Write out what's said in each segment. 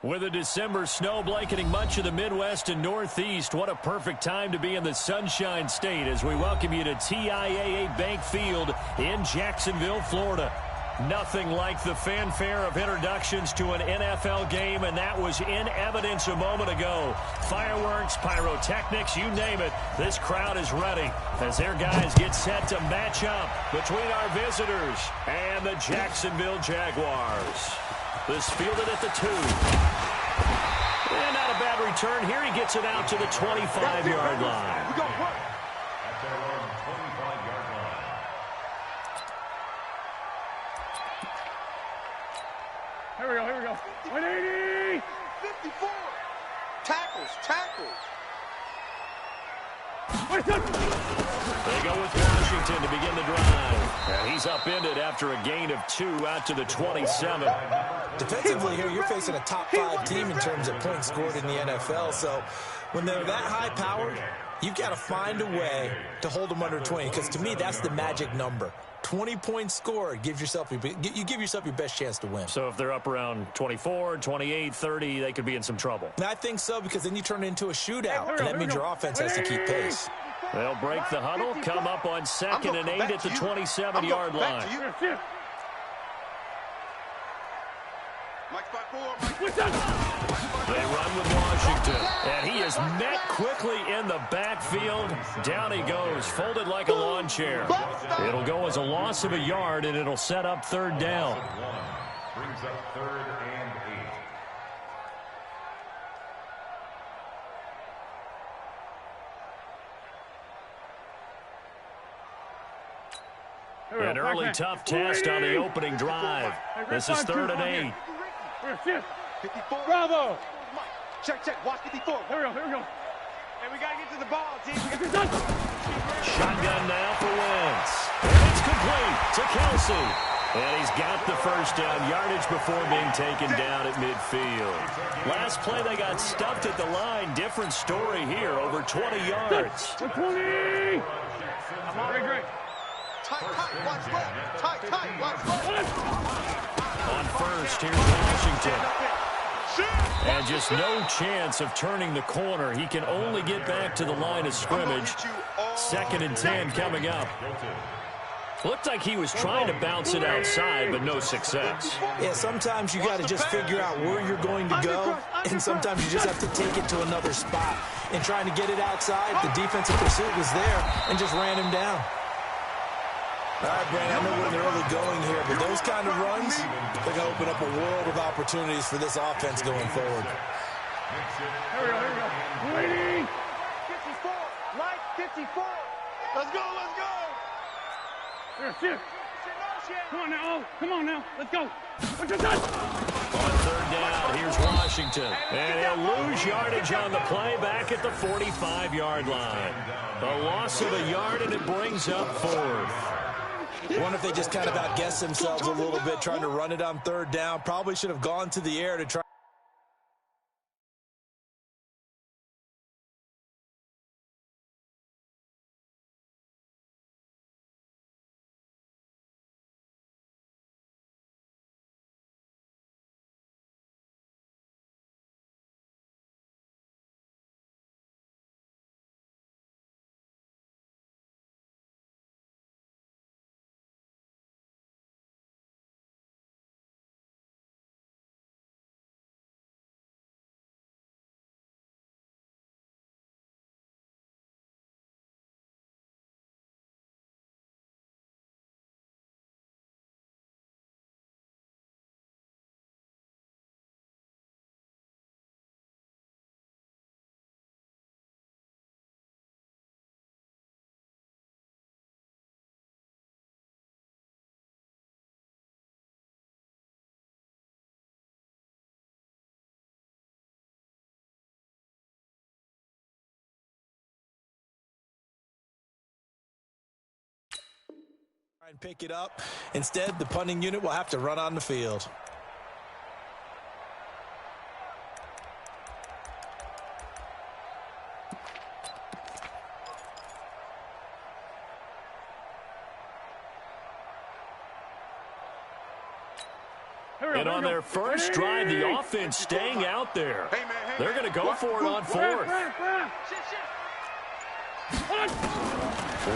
With a December snow blanketing much of the Midwest and Northeast, what a perfect time to be in the Sunshine State as we welcome you to TIAA Bank Field in Jacksonville, Florida. Nothing like the fanfare of introductions to an NFL game, and that was in evidence a moment ago. Fireworks, pyrotechnics, you name it, this crowd is ready as their guys get set to match up between our visitors and the Jacksonville Jaguars. This fielded at the 2. And not a bad return here. He gets it out to the 25-yard line. We go work. At their own 25-yard line. Here we go. 180. 54. Tackles. They go with Washington to begin the drive. And he's upended after a gain of 2 out to the 27. Defensively here, you're facing a top 5 team in terms of points scored in the NFL. So when they're that high-powered, you've got to find a way to hold them under 20. Because to me, that's the magic number. 20 points scored, you give yourself your best chance to win. So if they're up around 24, 28, 30, they could be in some trouble. And I think so, because then you turn it into a shootout, and that means your offense has to keep pace. They'll break the huddle, come up on 2nd and 8 at the 27-yard line. They run with Washington, and he is met quickly in the backfield. Down he goes, folded like a lawn chair. It'll go as a loss of a yard, and it'll set up 3rd down. Brings up 3rd and 8. An early tough test on the opening drive. This is 3rd and 8. 54. Bravo. Check. Watch 54. Here we go. Hey, we got to get to the ball, team. Shotgun now for Wentz. And it's complete to Kelsey. And he's got the first down yardage before being taken down at midfield. Last play, they got stuffed at the line. Different story here, over 20 yards. 20. I'm on great. Tight, watch left. Tight, watch left. On first, here's Washington. And just no chance of turning the corner. He can only get back to the line of scrimmage. 2nd and 10 coming up. Looked like he was trying to bounce it outside, but no success. Yeah, sometimes you got to just figure out where you're going to go, and sometimes you just have to take it to another spot. And trying to get it outside, the defensive pursuit was there and just ran him down. All right, Brandon, I know we're in the early going here, but those kind of runs, they're going to open up a world of opportunities for this offense going forward. Here we go. Waiting. 54. Mike, 54. Let's go. Here. Come on now. Let's go. What's your touch? On 3rd down, here's Washington. And he'll lose yardage on the play back at the 45-yard line. A loss of a yard, and it brings up 4th. I wonder if they just kind of outguessed themselves a little bit trying to run it on 3rd down. Probably should have gone to the air to try. And pick it up. Instead, the punting unit will have to run on the field. And on their first drive, the offense staying out there. They're going to go for it on fourth.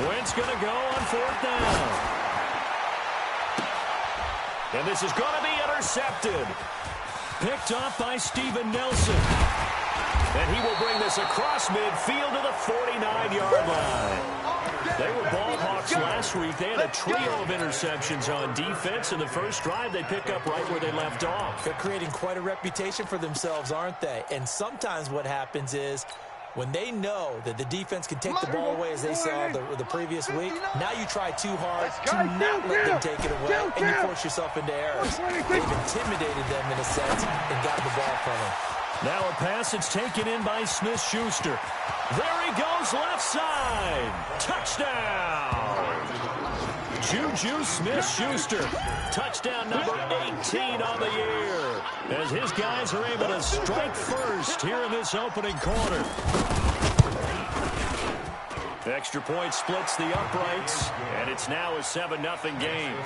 Wentz going to go on fourth down. And this is going to be intercepted. Picked off by Steven Nelson. And he will bring this across midfield to the 49-yard line. They were ball hawks last week. They had a trio of interceptions on defense. In the first drive, they pick up right where they left off. They're creating quite a reputation for themselves, aren't they? And sometimes what happens is when they know that the defense can take the ball away, as they saw the previous week, now you try too hard to not let them take it away, and you force yourself into errors. They've intimidated them in a sense and gotten the ball from them. Now a pass that's taken in by Smith-Schuster. There he goes, left side. Touchdown. Juju Smith-Schuster. Touchdown number 18 on the year, as his guys are able to strike first here in this opening quarter. Extra point splits the uprights, and it's now a 7-0 game.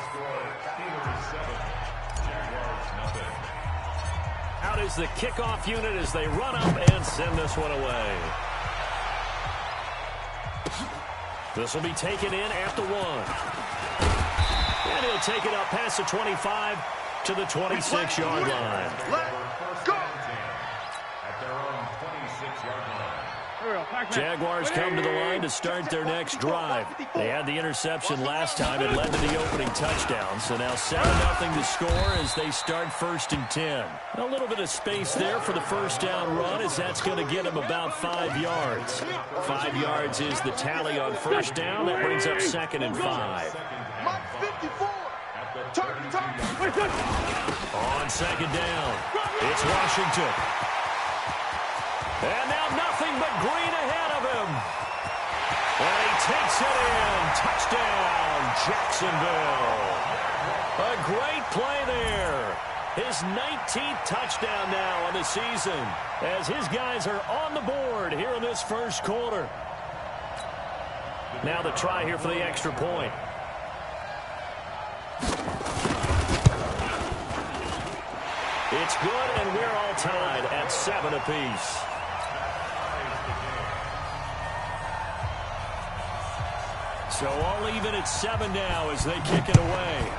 Out is the kickoff unit as they run up and send this one away. This will be taken in at the 1. And he'll take it up past the 25 to the 26-yard line. Let's go. At their own 26-yard line. Jaguars come to the line to start their next drive. They had the interception last time. It led to the opening touchdown. So now 7-0 to score as they start 1st and 10. A little bit of space there for the first down run, as that's going to get them about 5 yards. 5 yards is the tally on first down. That brings up 2nd and 5. On 2nd down, it's Washington. And now nothing but green ahead of him. And he takes it in. Touchdown, Jacksonville. A great play there. His 19th touchdown now on the season, as his guys are on the board here in this first quarter. Now the try here for the extra point. It's good, and we're all tied at 7 apiece. So all even at 7 now as they kick it away.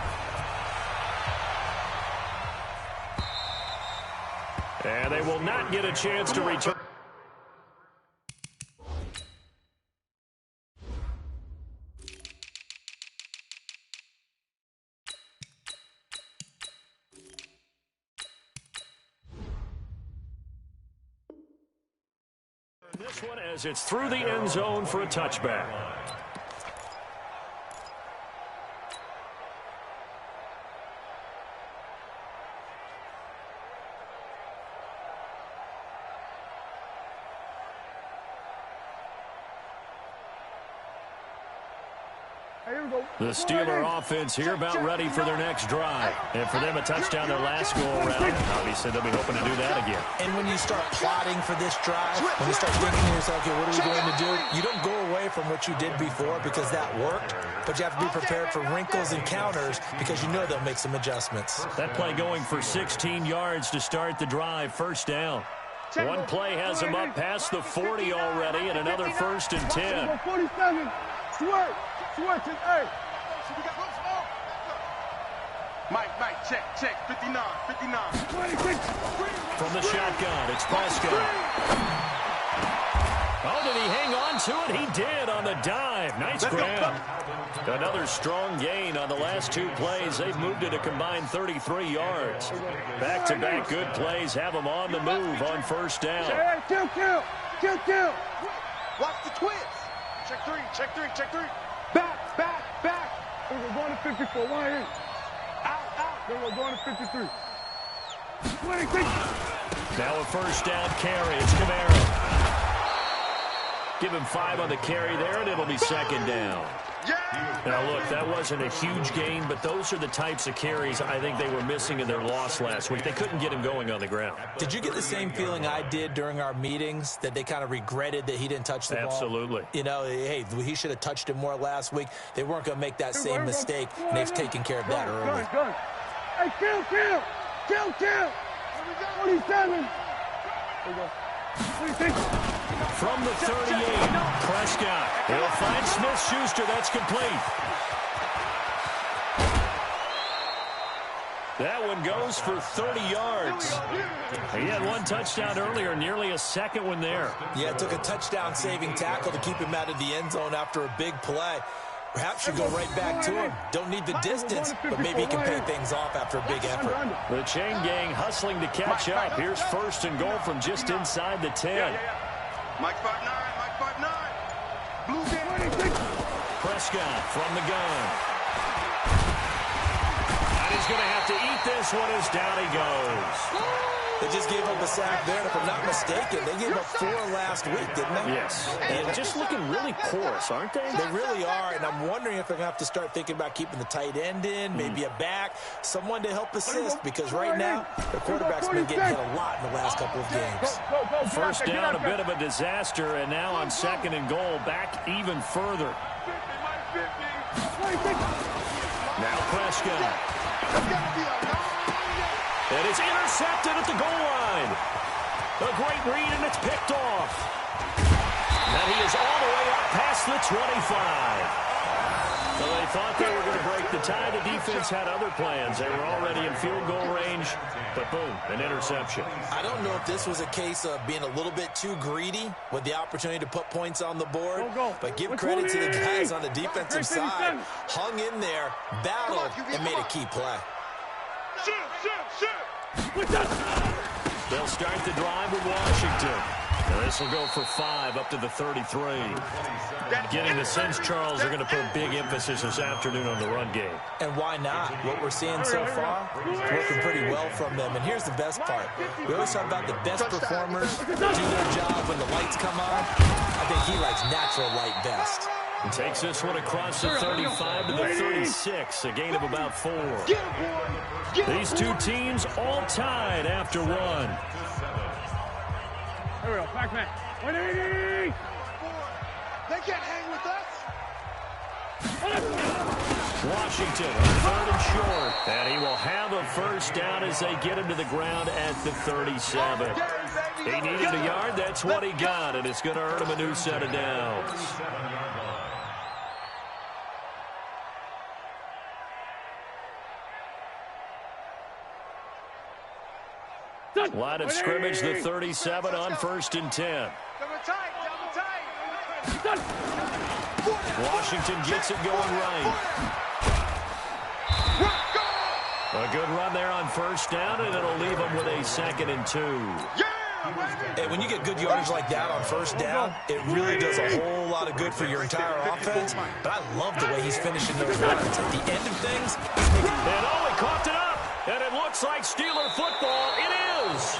And they will not get a chance to return. This one as it's through the end zone for a touchback. The Steeler offense here about ready for their next drive. And for them, a touchdown their last go-around. Obviously, they'll be hoping to do that again. And when you start plotting for this drive, when you start thinking to yourself, okay, what are we going to do? You don't go away from what you did before because that worked, but you have to be prepared for wrinkles and counters because you know they'll make some adjustments. That play going for 16 yards to start the drive, first down. One play has him up past the 40 already, and another 1st and 10. 47. Switch it, hey. Mike, check. 59. From the shotgun, it's Prescott. Oh, did he hang on to it? He did on the dive. Nice grab. Another strong gain on the last 2 plays. They've moved it a combined 33 yards. Back-to-back good plays have them on the move on first down. Kill. Watch the twist. Check three. Back. We're going to 54. One in. Out. Then we're going to 53. 26. Now a first down carry. It's Kamara. Give him 5 on the carry there, and it'll be 2nd down. Now, look, that wasn't a huge gain, but those are the types of carries I think they were missing in their loss last week. They couldn't get him going on the ground. Did you get the same feeling I did during our meetings, that they kind of regretted that he didn't touch the ball? Absolutely. You know, hey, he should have touched it more last week. They weren't going to make that same mistake, and they've taken care of that early. Hey, kill. Kill. 47. From the 38, Prescott. He'll find Smith-Schuster. That's complete. That one goes for 30 yards. He had one touchdown earlier, nearly a second one there. Yeah, it took a touchdown-saving tackle to keep him out of the end zone after a big play. Perhaps should go right back to him. Don't need the distance, but maybe he can pay things off after a big effort. The chain gang hustling to catch up. Here's first and goal from just inside the 10. Mike 5'9", Blue game. Prescott from the gun. And he's going to have to eat this one as down he goes. They just gave up a sack there, and if I'm not mistaken, they gave up 4 last week, didn't they? Yes. And just looking really porous, aren't they? They really are, and I'm wondering if they're going to have to start thinking about keeping the tight end in, maybe a back, someone to help assist, because right now, the quarterback's been getting hit a lot in the last couple of games. First down, a bit of a disaster, and now on second and goal, back even further. Now Prescott. And it's intercepted at the goal line. A great read, and it's picked off. And he is all the way up past the 25. So they thought they were going to break the tie. The defense had other plans. They were already in field goal range, but boom, an interception. I don't know if this was a case of being a little bit too greedy with the opportunity to put points on the board, but give credit to the guys on the defensive side. Hung in there, battled, and made a key play. They'll start the drive with Washington. Now this will go for 5 up to the 33. Getting the sense, Charles, they're going to put a big emphasis this afternoon on the run game. And why not? What we're seeing so far is working pretty well from them. And here's the best part. We always talk about the best performers do their job when the lights come on. I think he likes natural light best. And takes this one across the 35 to the 36, a gain of about 4. These two teams all tied after one. Here we go, Pac-Man. 180! They can't hang with us. Washington on 3rd and short. And he will have a first down as they get him to the ground at the 37. He needed a yard. That's what he got, and it's going to earn him a new set of downs. Line of scrimmage, the 37 on 1st and 10. Washington gets it going right. A good run there on first down, and it'll leave them with a 2nd and 2. And when you get good yardage like that on first down, it really does a whole lot of good for your entire offense. But I love the way he's finishing those runs. At the end of things, he's making... And oh, he coughed it up. And it looks like Steeler football. It is.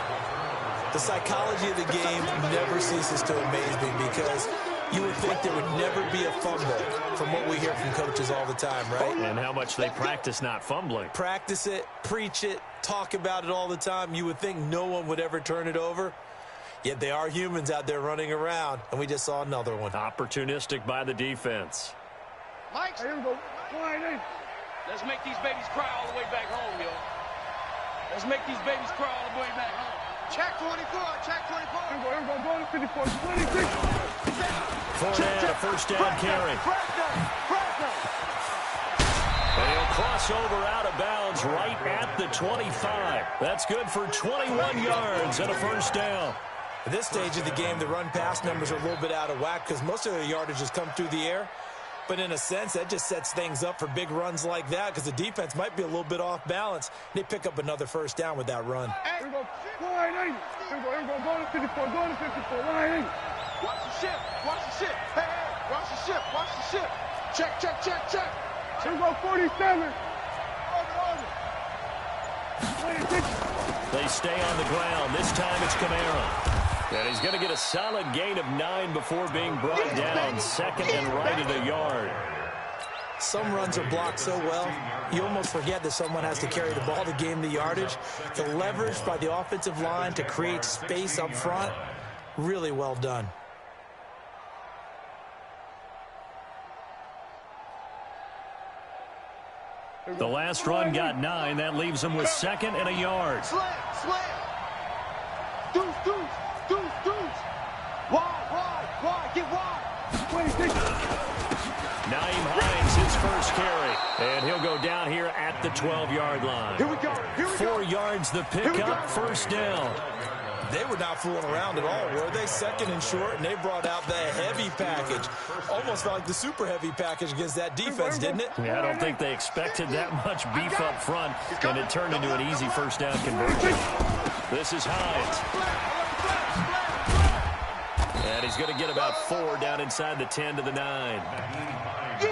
The psychology of the game never ceases to amaze me because you would think there would never be a fumble from what we hear from coaches all the time, right? And how much they practice not fumbling. Practice it, preach it, talk about it all the time. You would think no one would ever turn it over. Yet they are humans out there running around, and we just saw another one. Opportunistic by the defense. Mike, here we go. Let's make these babies cry all the way back home, yo. Let's make these babies cry all the way back home. Check 24, check 24. Here we go, go to 54, 26. Fournette, a first down carry. And he'll cross over out of bounds right at the 25. That's good for 21 yards and a first down. At this stage of the game, the run-pass numbers are a little bit out of whack because most of their yardage has come through the air. But in a sense, that just sets things up for big runs like that because the defense might be a little bit off balance. They pick up another first down with that run. Here we go, here we go, go to 54, go to 54, 180. Watch the ship, watch the ship. Hey, watch the ship, watch the ship. Check, check, check, check. Here we go, 47. They stay on the ground. This time it's Kamara. And he's going to get a solid gain of 9 before being brought down. 2nd and right at a yard. Some runs are blocked so well, you almost forget that someone has to carry the ball to gain the yardage. The leverage by the offensive line to create space up front, really well done. The last run got 9. That leaves them with 2nd and a yard. Slam. Deuce. Wide. Get wide. Naeem Hines, his first carry. And he'll go down here at the 12-yard line. Here we go. 4 yards the pickup, first down. They were not fooling around at all, were they? 2nd and short, and they brought out the heavy package. Almost felt like the super heavy package against that defense, didn't it? Yeah, I don't think they expected that much beef up front, and it turned into an easy first down conversion. This is Hines. And he's going to get about 4 down inside the 10 to the 9.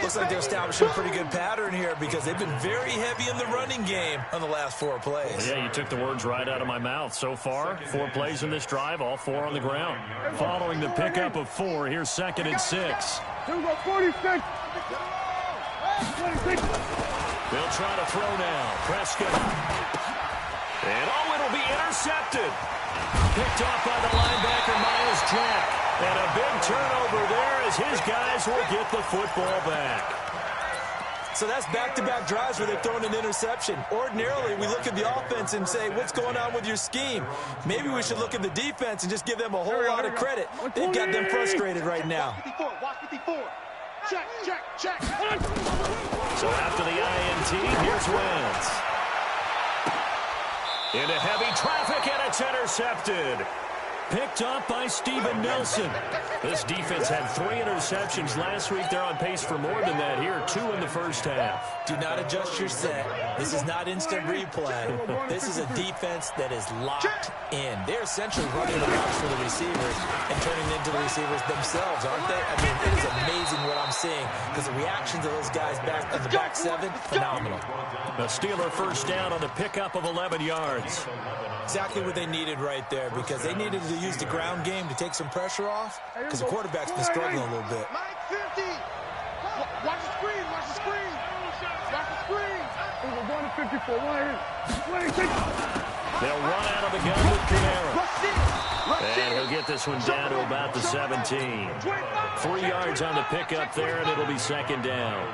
Looks like they're establishing a pretty good pattern here because they've been very heavy in the running game on the last 4 plays. Yeah, you took the words right out of my mouth. So far, 4 plays in this drive, all 4 on the ground. Following the pickup of 4, here's 2nd and 6. Here we go, 46. They'll try to throw now. Prescott. And, it'll be intercepted. Picked off by the linebacker, Miles Jack. And a big turnover there as his guys will get the football back. So that's back-to-back drives where they're throwing an interception. Ordinarily, we look at the offense and say, what's going on with your scheme? Maybe we should look at the defense and just give them a whole lot of credit. They've got them frustrated right now. Watch 54. Check. So after the INT, here's Wentz. Into heavy traffic, and it's intercepted. Picked up by Steven Nelson. This defense had 3 interceptions last week. They're on pace for more than that here, 2 in the first half. Do not adjust your set. This is not instant replay. This is a defense that is locked in. They're essentially running the routes for the receivers and turning it into the receivers themselves, aren't they? I mean, it is amazing what I'm seeing because the reactions of those guys back in the back 7, phenomenal. The Steeler first down on the pickup of 11 yards. Exactly what they needed right there because they needed to use the ground game to take some pressure off because the quarterback's been struggling a little bit. Mike 50. Watch the screen. We're going to 54. They'll run out of the gun with Kamara. And he'll get this one down to about the 17. 3 yards on the pickup there, and it'll be 2nd down.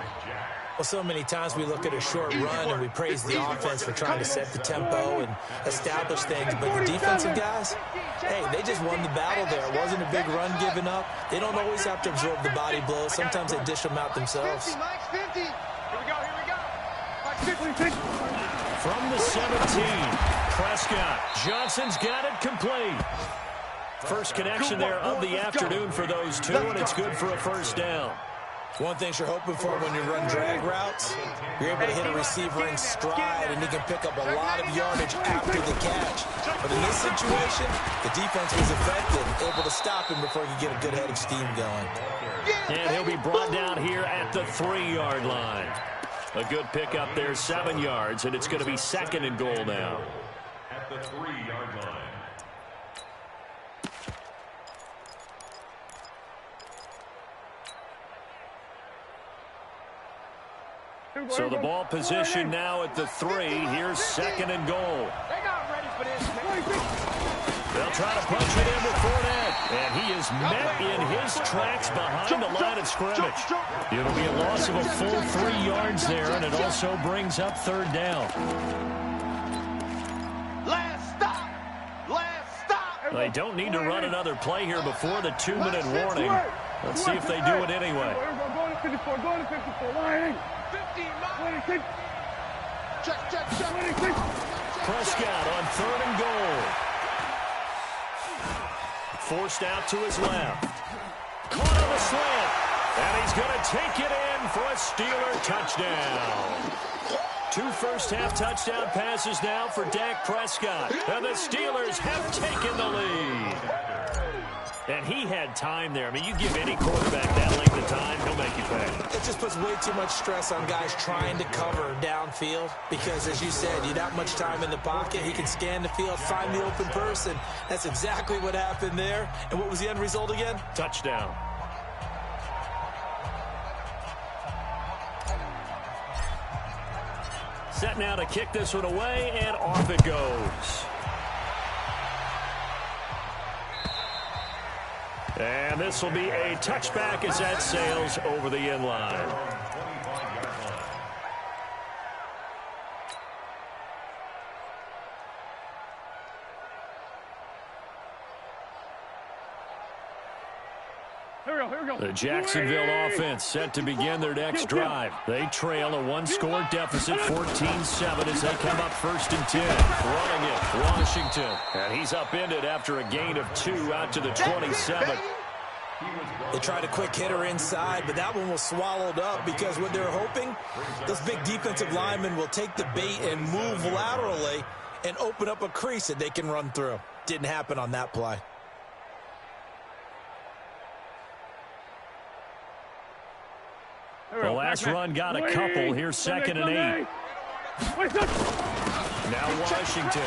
Well, so many times we look at a short run and we praise the offense for trying to set the tempo and establish things. But the defensive guys, hey, they just won the battle there. It wasn't a big run given up. They don't always have to absorb the body blows. Sometimes they dish them out themselves. Mike 50. Here we go. Mike 50. From the 17, Prescott. Johnson's got it complete. First connection there of the afternoon for those 2, and it's good for a first down. One thing you're hoping for when you run drag routes, you're able to hit a receiver in stride, and he can pick up a lot of yardage after the catch. But in this situation, the defense was effective, able to stop him before he could get a good head of steam going. And he'll be brought down here at the 3-yard line. A good pickup there, 7 yards, and it's going to be 2nd and goal now. At the 3-yard line. So the ball position now at the 3. Here's 2nd and goal. They got ready for this. They'll try to punch it in with Fournette. And he is met in his tracks behind the line of scrimmage. It'll be a loss of a full 3 yards there, and it also brings up 3rd down. Last stop. They don't need to run another play here before the 2-minute warning. Let's see if they do it anyway. Going to 54. Line 26. Check. Prescott on 3rd and goal. Forced out to his left. Caught on the slant. And he's going to take it in for a Steeler touchdown. 2 first-half touchdown passes now for Dak Prescott. And the Steelers have taken the lead. And he had time there. I mean, you give any quarterback that length of time, he'll make you pay. It just puts way too much stress on guys trying to cover downfield because, as you said, you don't have much time in the pocket. He can scan the field, find the open person. That's exactly what happened there. And what was the end result again? Touchdown. Set now to kick this one away, and off it goes. And this will be a touchback as that sails over the end line. The Jacksonville offense set to begin their next drive. They trail a one-score deficit, 14-7, as they come up 1st and 10. Running it, Washington. And he's upended after a gain of 2 out to the 27. They tried a quick hitter inside, but that one was swallowed up because what they're hoping, those big defensive linemen will take the bait and move laterally and open up a crease that they can run through. Didn't happen on that play. The last run got a couple. Here's 2nd and 8. Now Washington.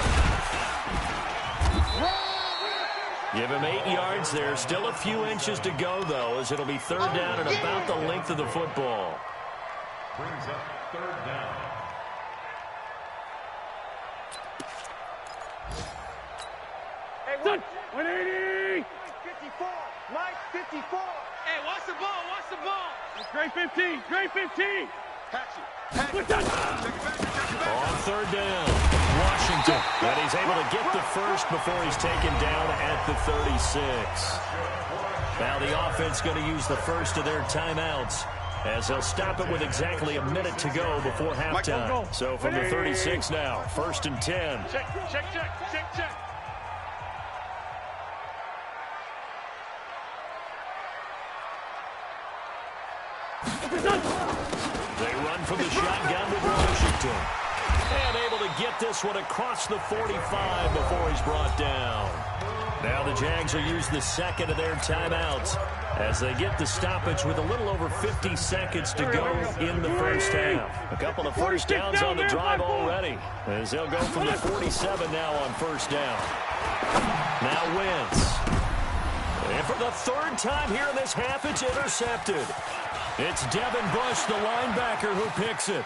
Give him 8 yards there. Still a few inches to go, though, as it'll be 3rd down and about the length of the football. Brings up 3rd down. Hey, 180. 54. Mike, 54. Hey, watch the ball, watch the ball. Great 15, great 15. Patch it. On 3rd down, Washington. And he's able to get the first before he's taken down at the 36. Now the offense going to use the first of their timeouts, as they'll stop it with exactly a minute to go before halftime. So from the 36 now, 1st and 10. Check. They run from the shotgun with Washington. And able to get this one across the 45 before he's brought down. Now the Jags will use the 2nd of their timeouts as they get the stoppage with a little over 50 seconds to go in the first half. A couple of first downs on the drive already, as they'll go from the 47 now on 1st down. Now Wentz. And for the 3rd time here in this half, it's intercepted. It's Devin Bush, the linebacker, who picks it.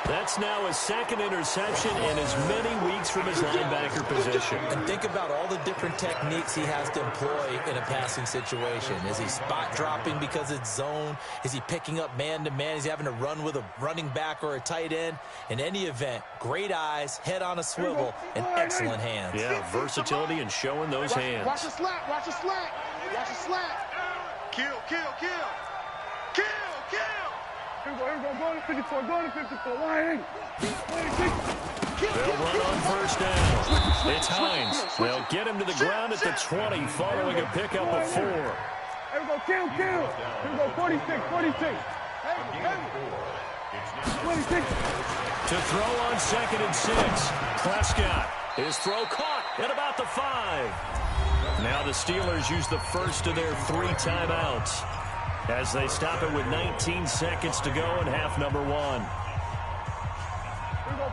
That's now his 2nd interception in as many weeks from his linebacker position. And think about all the different techniques he has to employ in a passing situation. Is he spot dropping because it's zone? Is he picking up man-to-man? Is he having to run with a running back or a tight end? In any event, great eyes, head on a swivel, and excellent hands. Yeah, versatility and showing those hands. Watch the slack, watch the slack, watch the slack. Kill. Here we go, go to 54, go to 54, line. They'll run on 1st down. It's Hines. They'll get him to the ground at the 20 following a pickup of 4. Here we go, kill. Here we go, 46. 26. To throw on 2nd and 6. Prescott. His throw caught at about the 5. Now the Steelers use the first of their 3 timeouts as they stop it with 19 seconds to go in half number 1.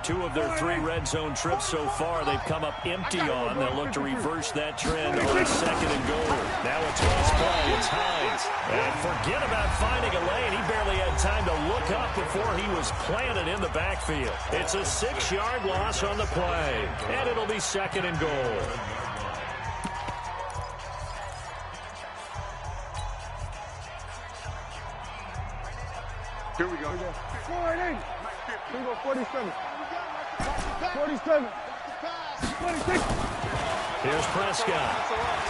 2 of their 3 red zone trips so far they've come up empty on. They'll look to reverse that trend on 2nd and goal. Now a toss play. It's Hines. And forget about finding a lane. He barely had time to look up before he was planted in the backfield. It's a 6-yard loss on the play. And it'll be 2nd and goal. Here we go. 48. Here we go, 47. 47. 26. Here's Prescott,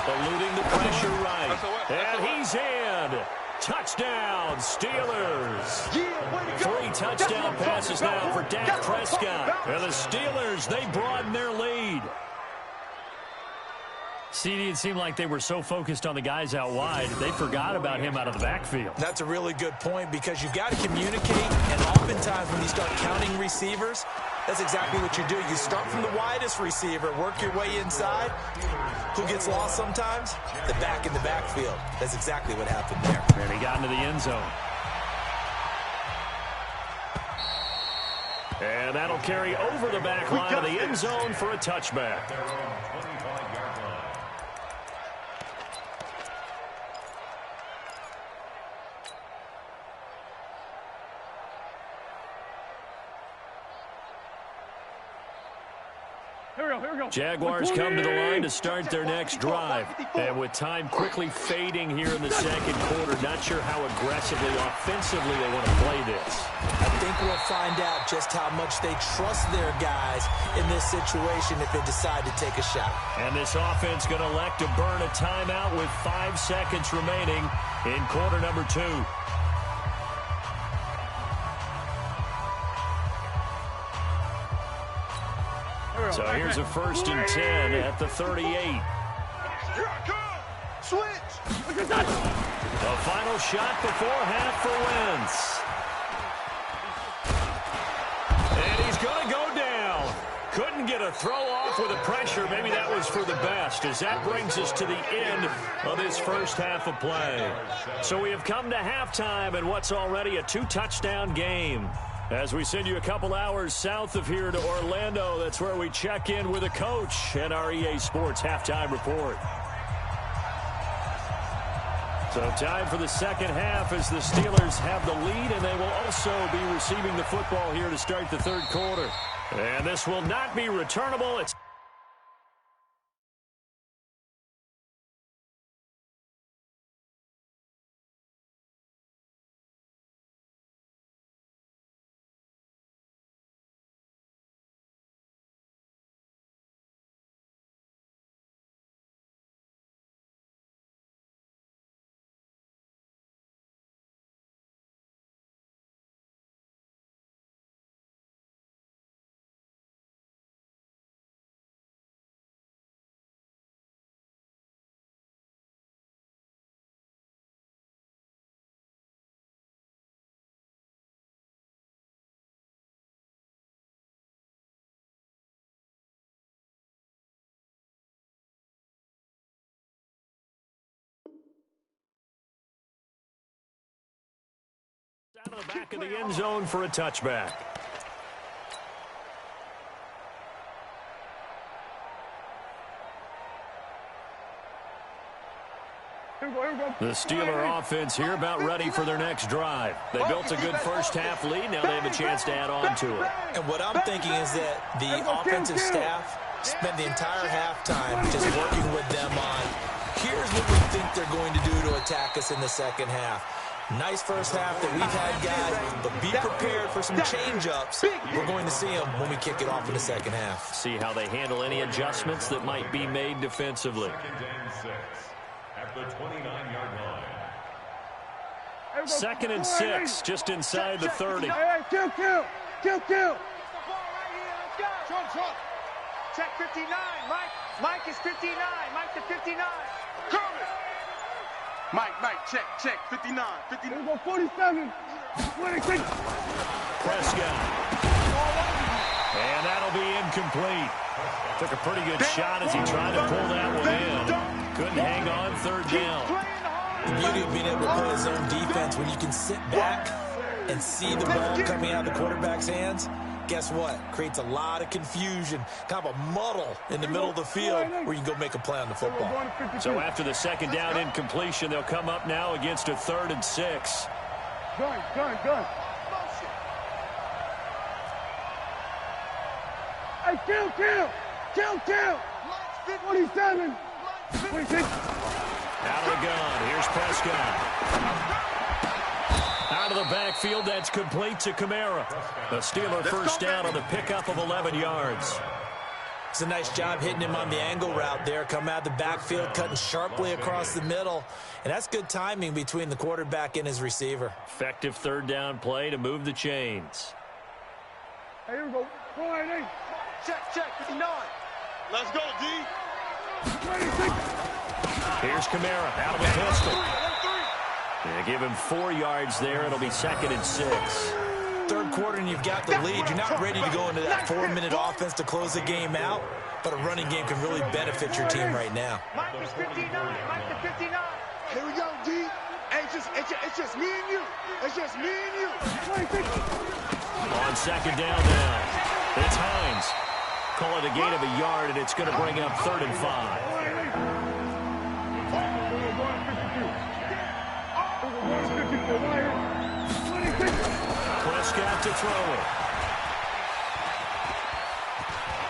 eluding the pressure right. And he's in. Touchdown, Steelers. 3 touchdown passes now for Dak Prescott. And the Steelers, they broaden their lead. CD, it seemed like they were so focused on the guys out wide, they forgot about him out of the backfield. That's a really good point because you've got to communicate, and oftentimes when you start counting receivers, that's exactly what you do. You start from the widest receiver, work your way inside. Who gets lost sometimes? The back in the backfield. That's exactly what happened there. And he got into the end zone. And that'll carry over the back line of the end zone for a touchback. Jaguars come to the line to start their next drive. And with time quickly fading here in the second quarter, not sure how aggressively, offensively they want to play this. I think we'll find out just how much they trust their guys in this situation if they decide to take a shot. And this offense going to elect to burn a timeout with 5 seconds remaining in quarter number 2. So here's a 1st and 10 at the 38. Switch. The final shot before half for Wentz. And he's going to go down. Couldn't get a throw off with the pressure. Maybe that was for the best, as that brings us to the end of this first half of play. So we have come to halftime in what's already a 2-touchdown game. As we send you a couple hours south of here to Orlando, that's where we check in with a coach and our EA Sports halftime report. So time for the second half as the Steelers have the lead, and they will also be receiving the football here to start the third quarter. And this will not be returnable. It's out of the back of the end zone for a touchback. The Steeler offense here about ready for their next drive. They built a good first half lead. Now they have a chance to add on to it. And what I'm thinking is that the offensive staff spent the entire halftime just working with them on, here's what we think they're going to do to attack us in the second half. Nice first half that we've had, guys, but be prepared for some change-ups. We're going to see them when we kick it off in the second half. See how they handle any adjustments that might be made defensively. 2nd and 6 at the 29-yard line. 2nd and 6, just inside the 30. Kill. Check 59. Mike is 59. Mike to 59. Coming. Mike, check, 59. Here we go, 47. 26. Prescott. And that'll be incomplete. Took a pretty good shot as he tried to pull that one in. Couldn't hang on 3rd down. The beauty of being able to play his own defense, when you can sit back and see the ball coming out of the quarterback's hands, guess what? Creates a lot of confusion, kind of a muddle in the middle of the field where you can go make a play on the football. So after the 2nd down incompletion, they'll come up now against a 3rd and 6. Gun. Hey, kill. 47. 26. Out of the gun. Here's Prescott. Out of the backfield, that's complete to Kamara. The Steeler first down on the pickup of 11 yards. It's a nice job hitting him on the angle route there. Come out of the backfield, cutting sharply across the middle. And that's good timing between the quarterback and his receiver. Effective 3rd down play to move the chains. Hey, here we go. 488. Check, 59. Let's go, D. 26. Here's Kamara out of the pistol. They give him 4 yards there. It'll be 2nd and 6. Third quarter and you've got the lead. You're not ready to go into that 4-minute offense to close the game out, but a running game can really benefit your team right now. Mike is 59. Mike to 59. Here we go, D. Hey, it's just me and you. It's just me and you. 26. On 2nd down now. It's Hines. Call it a gain of a yard, and it's going to bring up 3rd and 5. Prescott to throw it.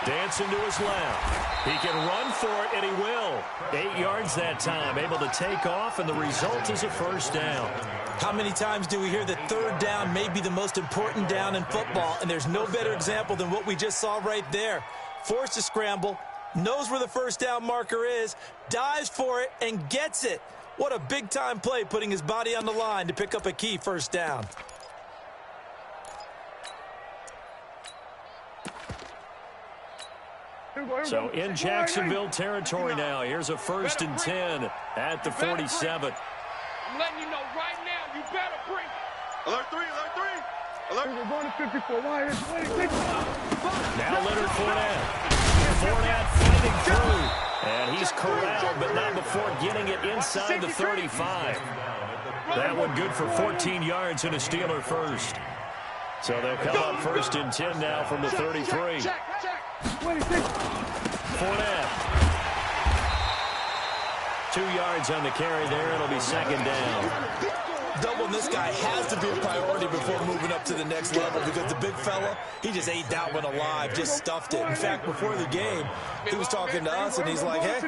Dancing to his left. He can run for it, and he will. 8 yards that time, able to take off, and the result is a first down. How many times do we hear that third down may be the most important down in football, and there's no better example than what we just saw right there. Forced to scramble, knows where the first down marker is, dives for it, and gets it. What a big-time play, putting his body on the line to pick up a key first down. So in Jacksonville territory now. Here's a 1st and 10 at the 47. I'm letting you know right now, you better bring it. Alert 3, alert 3. Alert. We're going to 54. Now Leonard Fournette. Fournette fighting through. And he's corralled, but not before getting it inside the 35. That one good for 14 yards and a Steeler first. So they'll come up 1st and 10 now from the 33. Fournette. 2 yards on the carry there. It'll be 2nd down. Doubling this guy has to be a priority before moving up to the next level, because the big fella, he just ate that one alive, just stuffed it. In fact, before the game, he was talking to us, and he's like, hey,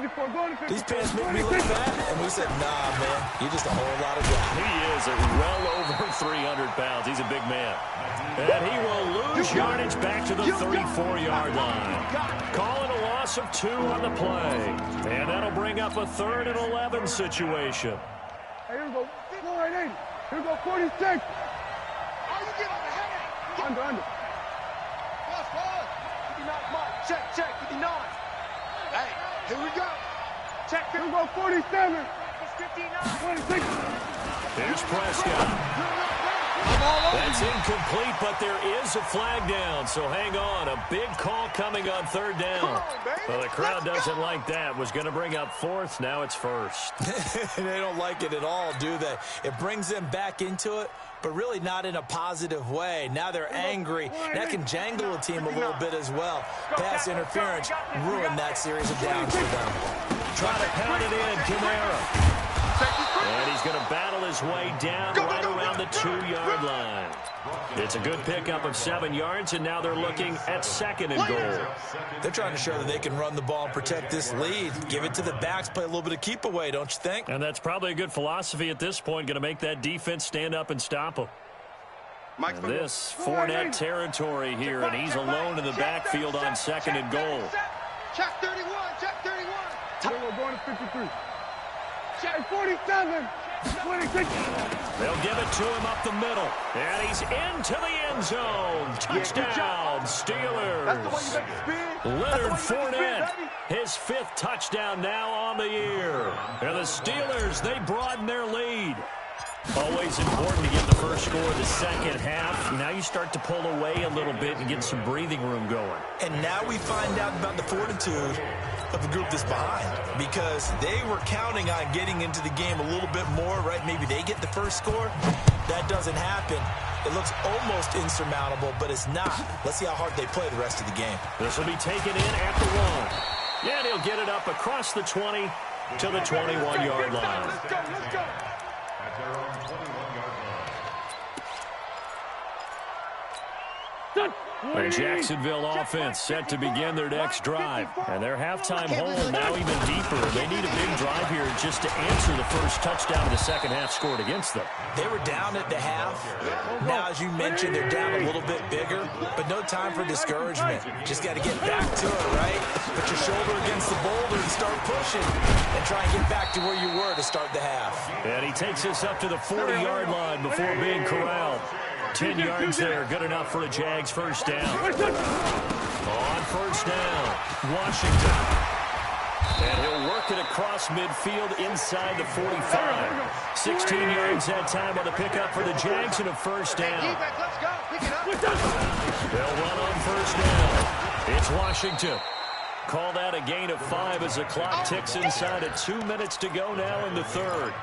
these pants make me look fat. And we said, nah, man, you're just a whole lot of guy. He is well over 300 pounds. He's a big man. And he will lose yardage back to the 34-yard line. Calling a loss of 2 on the play. And that'll bring up a 3rd and 11 situation. Hey, here we go. 480. Here we go. 46. Oh, you get on the head. Under. Pause. 59. Mark. Check. 59. Hey, here we go. Check. Here we go. 47. It's 59. 26. Here's Prescott. That's incomplete, but there is a flag down, so hang on. A big call coming on 3rd down. Well, the crowd doesn't like that. Was going to bring up 4th. Now it's 1st. They don't like it at all, do they? It brings them back into it, but really not in a positive way. Now they're angry. That can jangle a team a little bit as well. Pass interference ruined that series of downs for them. Try to pound it in, Kamara. And he's going to battle his way down right around the 2-yard line. It's a good pickup of 7 yards, and now they're looking at 2nd and goal. They're trying to show that they can run the ball and protect this lead. Give it to the backs, play a little bit of keep away, don't you think? And that's probably a good philosophy at this point, going to make that defense stand up and stop them. And this Fournette territory here, and he's alone in the backfield on 2nd and goal. Check 31. We're going to 53. Check 47. 26. They'll give it to him up the middle. And he's into the end zone. Touchdown, Steelers. Leonard Fournette, his 5th touchdown now on the year. And the Steelers, they broaden their lead. Always important to get the first score of the second half. Now you start to pull away a little bit and get some breathing room going. And now we find out about the fortitude of the group that's behind, because they were counting on getting into the game a little bit more, right? Maybe they get the first score. That doesn't happen. It looks almost insurmountable, but it's not. Let's see how hard they play the rest of the game. This will be taken in at the 1. And he'll get it up across the 20 to the 21-yard line. Let's go. At their own 21-yard line. The Jacksonville offense set to begin their next drive. And their halftime hole now even deeper. They need a big drive here just to answer the first touchdown of the second half scored against them. They were down at the half. Now, as you mentioned, they're down a little bit bigger, but no time for discouragement. Just got to get back to it, right? Put your shoulder against the boulder and start pushing, and try and get back to where you were to start the half. And he takes us up to the 40-yard line before being corralled. 10 yards there, good enough for a Jags first down. On first down, Washington. And he'll work it across midfield inside the 45. 16 yards that time on the pickup for the Jags and a first down. They'll run on first down. It's Washington. Call that a gain of 5 as the clock ticks inside of 2 minutes to go now in the 3rd.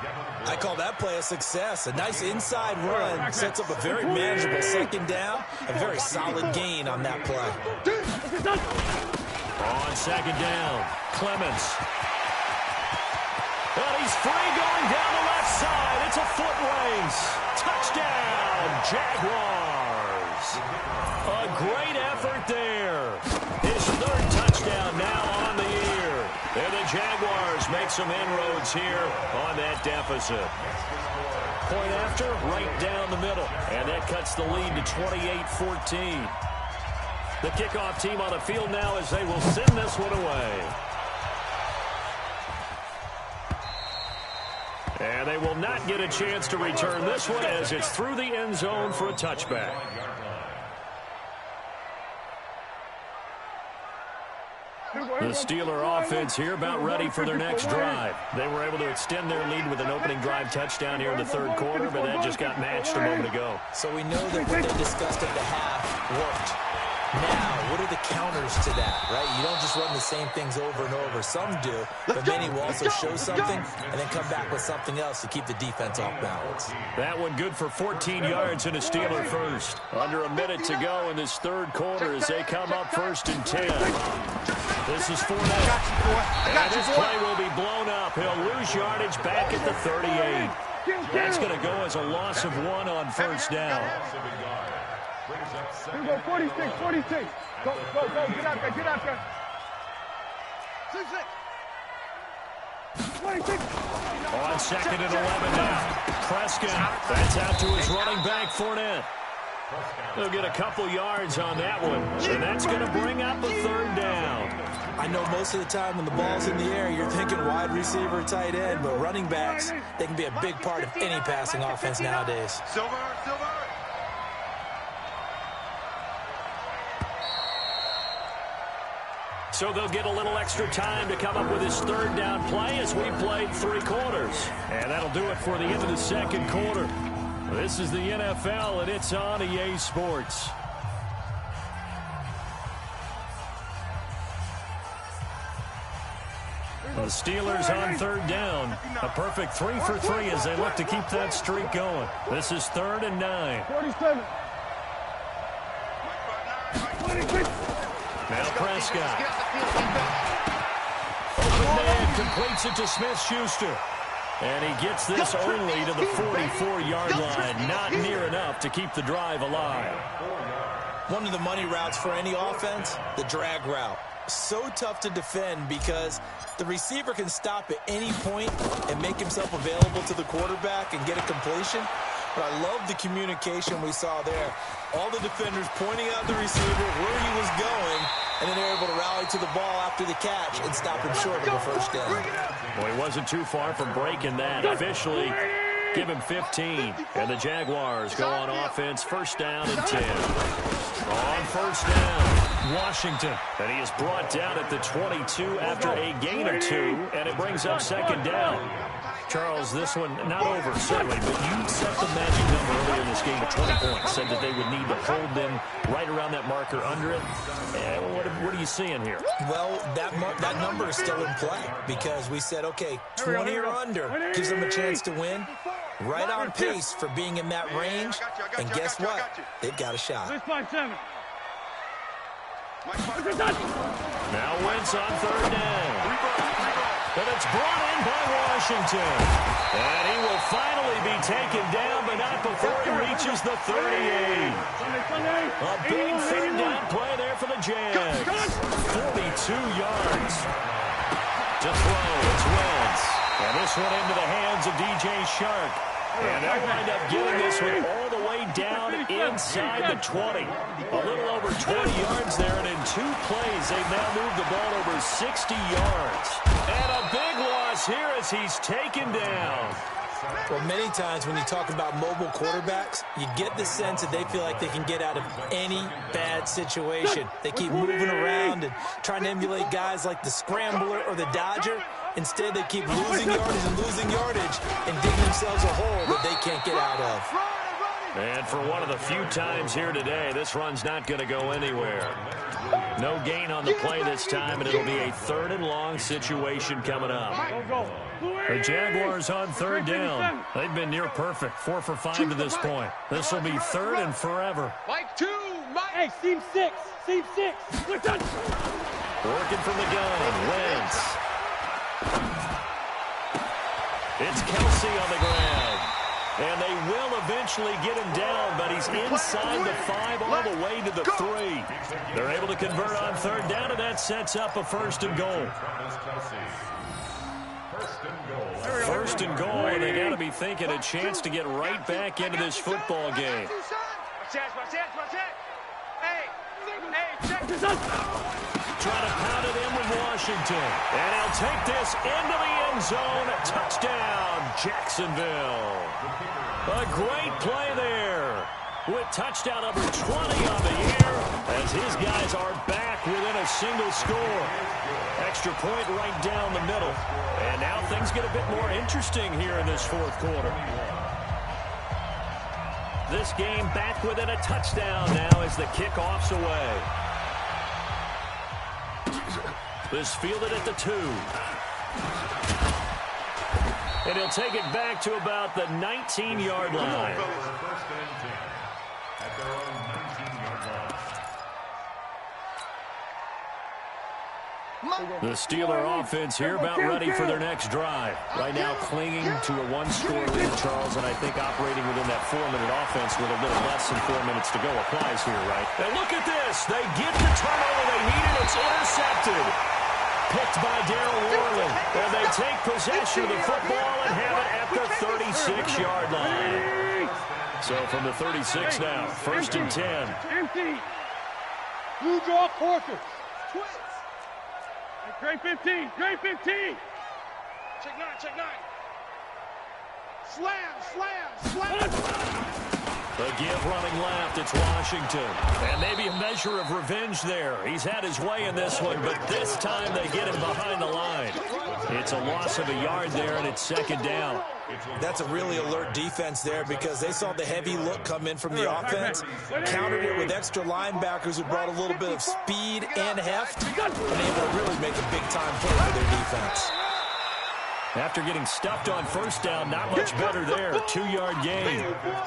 I call that play a success. A nice inside run sets up a very manageable second down. A very solid gain on that play. On second down, Clemens. And he's free going down the left side. It's a foot race. Touchdown, Jaguars. A great effort there. His 3rd make some inroads here on that deficit. Point after, right down the middle. And that cuts the lead to 28-14. The kickoff team on the field now as they will send this one away. And they will not get a chance to return this one as it's through the end zone for a touchback. The Steeler offense here about ready for their next drive. They were able to extend their lead with an opening drive touchdown here in the third quarter, but that just got matched a moment ago. So we know that what they discussed at the half worked. Now, what are the counters to that, right? You don't just run the same things over and over. Some do, but many will also show something and then come back with something else to keep the defense off balance. That one good for 14 yards and a Steeler first. Under a minute to go in this third quarter as they come up 1st and 10. This is Fournette. And this play will be blown up. He'll lose yardage back at the 38. That's going to go as a loss of 1 on first down. Here we go, 46, 46. Go, get out there, get out there. 26. On 2nd and 11 now. Prescott, that's out to his running back, Fournette. He'll get a couple yards on that one, and that's going to bring up a 3rd down. I know most of the time when the ball's in the air, you're thinking wide receiver, tight end, but running backs, they can be a big part of any passing offense nowadays. Silver. So they'll get a little extra time to come up with his 3rd down play as we played 3 quarters. And that'll do it for the end of the second quarter. This is the NFL, and it's on EA Sports. The Steelers on 3rd down. A perfect 3 for 3 as they look to keep that streak going. This is 3rd and 9. 47. Now Prescott. Open man completes it to Smith-Schuster. And he gets this only to the 44-yard line. Not near enough to keep the drive alive. One of the money routes for any offense, the drag route. So tough to defend because the receiver can stop at any point and make himself available to the quarterback and get a completion. But I love the communication we saw there. All the defenders pointing out the receiver, where he was going, and then they're able to rally to the ball after the catch and stop him short of a first down. Well, he wasn't too far from breaking that. Officially, give him 15. And the Jaguars go on offense, 1st down and 10. On 1st down, Washington. And he is brought down at the 22 after a gain of 2, and it brings up 2nd down. Charles, this one not over, certainly, but you set the magic number earlier in this game at 20 points. Said that they would need to hold them right around that marker under it. What are you seeing here? Well, that number is still in play because we said, okay, 20 or under gives them a chance to win. Right on pace for being in that range. And guess what? They've got a shot. Now Wentz on 3rd down. But it's brought in by Washington. And he will finally be taken down, but not before he reaches the 38. A big 3rd down play there for the Jags. 42 yards to throw. It's Wentz. And this one into the hands of DJ Shark. And they'll wind up getting this one all the way down inside the 20. A little over 20 yards there, and in 2 plays, they've now moved the ball over 60 yards. And a big loss here as he's taken down. Well, many times when you talk about mobile quarterbacks, you get the sense that they feel like they can get out of any bad situation. They keep moving around and trying to emulate guys like the Scrambler or the Dodger. Instead, they keep losing yardage and digging themselves a hole that they can't get out of. And for one of the few times here today, this run's not going to go anywhere. No gain on the play this time, and it'll be a 3rd and long situation coming up. The Jaguars on 3rd down. They've been near perfect, 4 for 5 to this point. This will be 3rd and forever. Mike 2, Mike. Hey, seam 6. Working from the gun, Wentz. It's Kelsey on the ground. And they will eventually get him down, but he's inside the 5 all the way to the 3. They're able to convert on 3rd down, and that sets up a 1st and goal. First and goal, and they got to be thinking a chance to get right back into this football game. Trying to pound it in with Washington. And he'll take this into the end zone. Touchdown, Jacksonville. A great play there with touchdown number 20 on the year as his guys are back within a single score. Extra point right down the middle. And now things get a bit more interesting here in this fourth quarter. This game back within a touchdown now as the kickoff's away. This fielded at the 2. And he'll take it back to about the 19-yard line. First and 10 at their own 19-yard line. The Steeler offense here about ready for their next drive. Right now clinging to a one-score lead, Charles, and I think operating within that 4-minute offense with a little less than 4 minutes to go applies here, right? And look at this. They get the turnover they needed. It's intercepted. Picked by Darryl Worley. And they take possession of the football and have it at the 36-yard line. So from the 36 now, first and 10. Empty. Blue draw quarter. Twist. Gray 15. Gray 15. Check 9. Check 9. Slam. The give running left, it's Washington. And maybe a measure of revenge there. He's had his way in this one, but this time they get him behind the line. It's a loss of a yard there, and it's second down. That's a really alert defense there because they saw the heavy look come in from the offense, countered it with extra linebackers who brought a little bit of speed and heft, and able to really make a big-time play for their defense. After getting stuffed on first down, not much better there. 2-yard gain.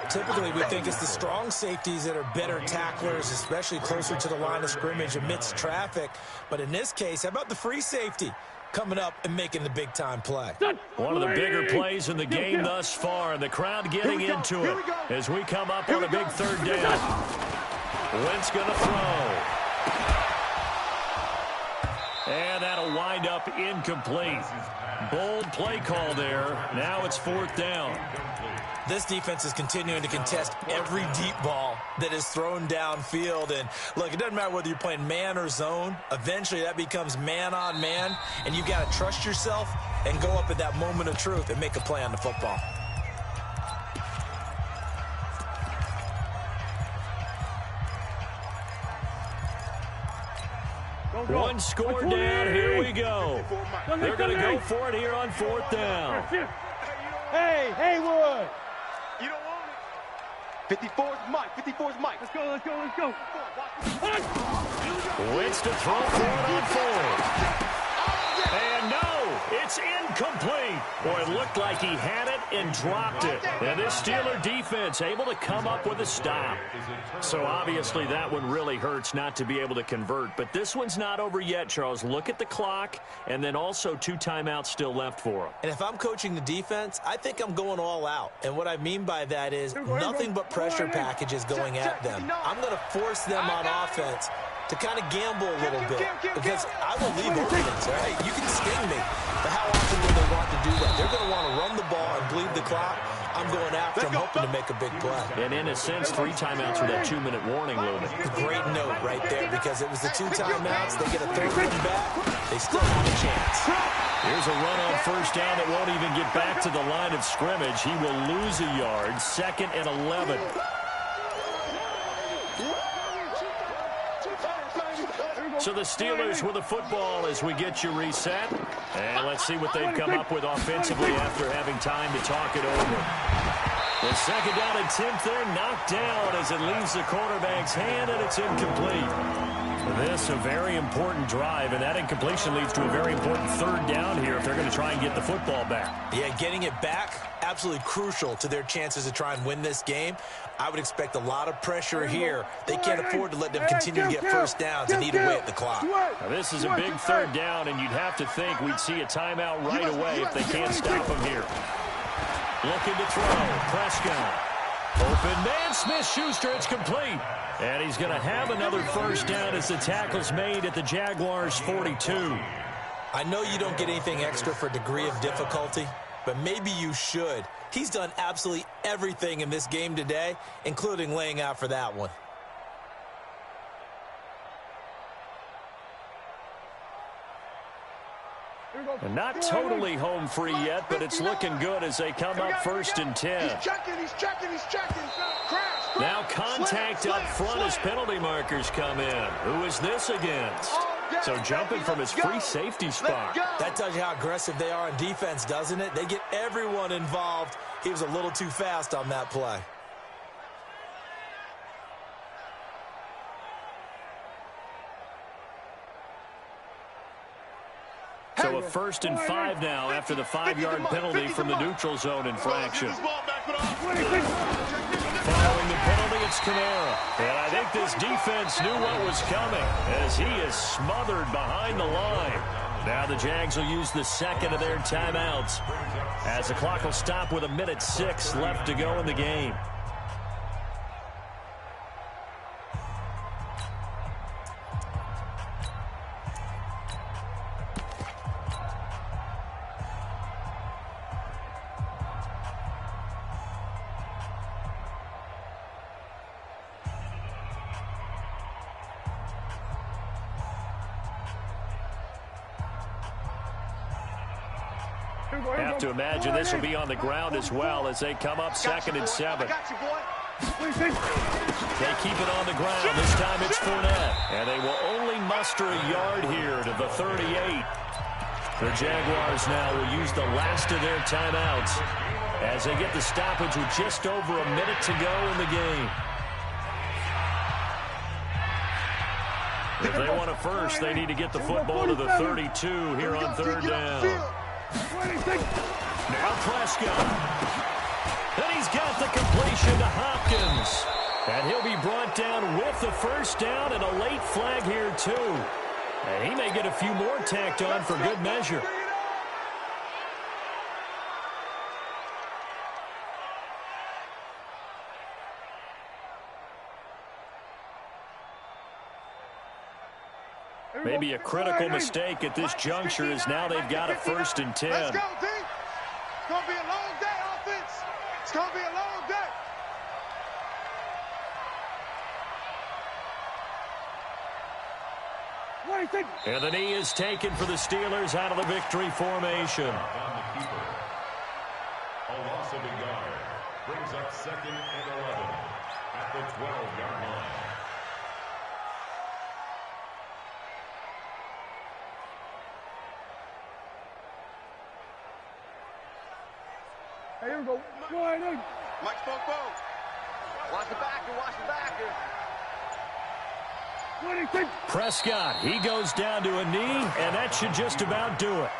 Typically, we think it's the strong safeties that are better tacklers, especially closer to the line of scrimmage amidst traffic. But in this case, how about the free safety coming up and making the big-time play? One of the bigger plays in the game thus far, and the crowd getting into it as we come up on a big third down. Wentz going to throw. And that'll wind up incomplete. Bold play call there. Now it's fourth down. This defense is continuing to contest every deep ball that is thrown downfield. And, look, it doesn't matter whether you're playing man or zone. Eventually, that becomes man-on-man, and you've got to trust yourself and go up at that moment of truth and make a play on the football. One score down. Here we go. They're going to go for it here on fourth down. Hey, Haywood. You don't want it. 54's Mike. 54's Mike. Let's go. Wentz to throw for it on fourth. And no, it's incomplete. Boy, it looked like he had it and dropped it. And this Steeler defense able to come up with a stop. So obviously that one really hurts not to be able to convert. But this one's not over yet, Charles. Look at the clock, and then also 2 timeouts still left for him. And if I'm coaching the defense, I think I'm going all out. And what I mean by that is nothing but pressure packages going at them. I'm going to force them on offense to kind of gamble a little bit because I will leave openings. All right, you can sting me, but how often will they want to do that? They're going to want to run the ball and bleed the clock. I'm going after them, hoping to make a big play. And in a sense, 3 timeouts with that 2-minute warning limit. Great note right there because it was the 2 timeouts. They get a third one back. They still have a chance. Here's a run on first down that won't even get back to the line of scrimmage. He will lose a yard. 2nd and 11. So the Steelers with the football as we get you reset. And let's see what they've come up with offensively after having time to talk it over. The second down and 10th there, knocked down as it leaves the quarterback's hand, and it's incomplete. This a very important drive, and that incompletion leads to a very important third down here if they're going to try and get the football back. Yeah, getting it back, absolutely crucial to their chances to try and win this game. I would expect a lot of pressure here. They can't afford to let them continue to get first downs and eat away at the clock. Now, this is a big third down, and you'd have to think we'd see a timeout right away if they can't stop him here. Looking to throw. Prescott. Open man, Smith-Schuster, it's complete. And he's going to have another first down as the tackle's made at the Jaguars' 42. I know you don't get anything extra for degree of difficulty, but maybe you should. He's done absolutely everything in this game today, including laying out for that one. And not totally home free yet, but it's looking good as they come up 1st and 10. He's checking. Crash. Now contact up front as penalty markers come in. Who is this against? So jumping from his free safety spot. That tells you how aggressive they are on defense, doesn't it? They get everyone involved. He was a little too fast on that play. So a 1st and 5 now after the 5-yard penalty from the neutral zone infraction. Following the penalty, it's Kamara. And I think this defense knew what was coming as he is smothered behind the line. Now the Jags will use the second of their timeouts as the clock will stop with 1:06 left to go in the game. Have to imagine this will be on the ground as well as they come up 2nd and 7. They keep it on the ground. This time it's Fournette. And they will only muster a yard here to the 38. The Jaguars now will use the last of their timeouts as they get the stoppage with just over a minute to go in the game. If they want a first, they need to get the football to the 32 here on 3rd down. Now Prescott. And he's got the completion to Hopkins. And he'll be brought down with the 1st down and a late flag here too. And he may get a few more tacked on for good measure. Maybe a critical mistake at this juncture is now they've got a 1st and 10. Let's go, D. It's going to be a long day, offense. It's going to be a long day. And the knee is taken for the Steelers out of the victory formation. A loss of a yard brings up 2nd and 11 at the 12-yard line. Here we go. Mike spoke both. Watch the backer, watch the backer. Prescott, he goes down to a knee, and that should just about do it.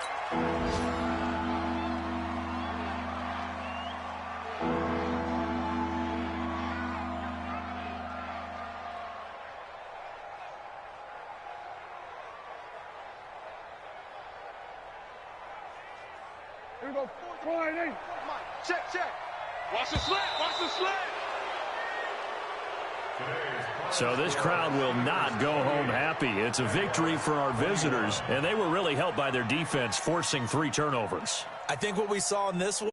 Here we go. Friday. Check. Watch the slant. So this crowd will not go home happy. It's a victory for our visitors, and they were really helped by their defense forcing 3 turnovers. I think what we saw in this one